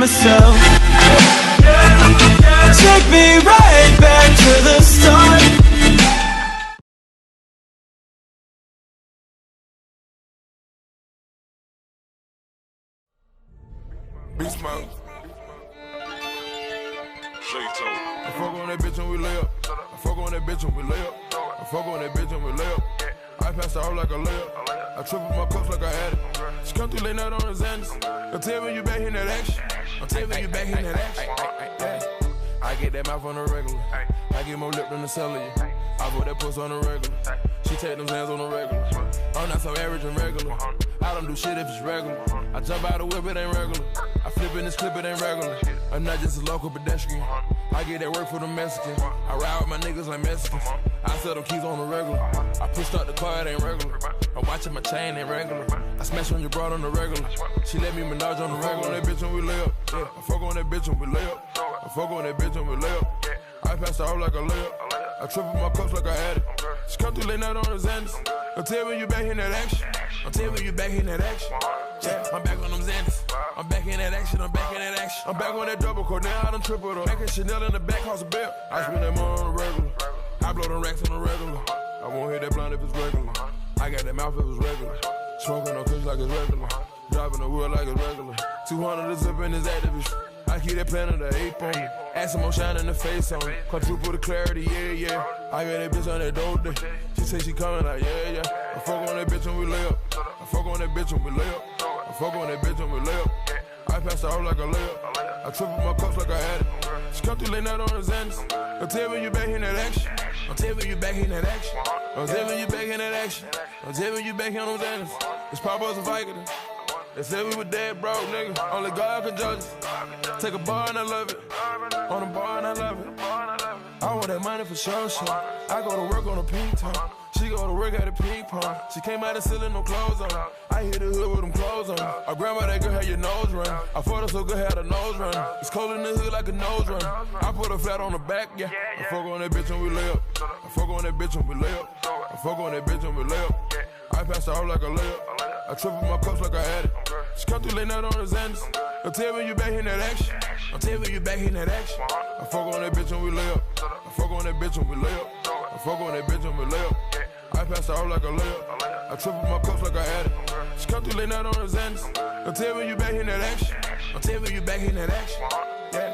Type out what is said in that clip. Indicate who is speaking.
Speaker 1: myself. Take me right back to the start.
Speaker 2: Beast mode. I fuck on that bitch and we lay up. I fuck on that bitch and we lay up. I fuck on that bitch and we lay up. I pass out like a layup. I triple my cups like I had it. She come through late night on the Xanax. Don't tell me you back in that action. Don't tell me you back in that action. I get that mouth on the regular. I get more lip than the cellular. I put that puss on the regular. She take them hands on the regular. I'm not so average and regular. I don't do shit if it's regular. I jump out the whip, it ain't regular. I flip in this clip, it ain't regular. I'm not just a local pedestrian. I get that work for the Mexicans. I ride with my niggas like Mexicans. I sell them keys on the regular. I pushed out the car, it ain't regular. I'm watching my chain, ain't regular. I smash on your broad on the regular. She let me menage on the regular. I fuck on that bitch and we lay up. Yeah. I fuck on that bitch and we lay up. I fuck on that bitch and we lay up. I pass out like a layup. I triple my cups like I had it. She come through late night on the Xanax. Don't tell me you back in that action. Don't tell me you back in that action. Yeah, I'm back on them Xanax. I'm back in that action, I'm back in that action. I'm back on that double cord, now I done tripled up. Back in Chanel in the back, house a belt. I spend that money on the regular. I blow them racks on the regular. I won't hit that blunt if it's regular. I got that mouth if it's regular. Smoking on kush like it's regular. Driving the wheel like it's regular. 200 is up in this activist. I keep that plan of the ape on me. Add some more shine in the face on me. Quadruple the clarity, yeah, yeah. I got that bitch on that dope day. She say she coming like, yeah, yeah. I fuck on that bitch and we lay up. I fuck on that bitch and we lay up. I fuck on that bitch and we lay up. I pass out like a layup. I triple my cups like I had it. She come through late night on the Xanax. Don't tell me you back in that action. Don't tell me you back in that action. Don't tell me you back in that action. Don't tell me you back in on Xanax. It's Papa's a Vicodin. They said we were dead broke, nigga. Only God can judge us. Take a bar and I love it. On a bar and I love it. I want that money for sure, sure. I go to work on a pink tongue. She go to work at a ping pong. She came out of ceiling, no clothes on. I hit the hood with them clothes on. I grandma that girl had your nose run. I fought her so good, had a nose run. It's cold in the hood like a nose run. I put her flat on the back, yeah. I fuck on that bitch and we lay up. I fuck on that bitch and we lay up. I fuck on that bitch and we lay up. I passed out like a layup. I triple my cups like I had it. She come through late night on the Xanax. Don't tell me you back in that action. Don't tell me you back in that action. I fuck on that bitch and we lay up. I fuck on that bitch and we lay up. I fuck on that bitch and we lay up. I passed out like a layup. I triple my cups like I had it. She come through late night on the Xanax. Don't tell me you back in that action. Don't tell me you back in that action. Yeah.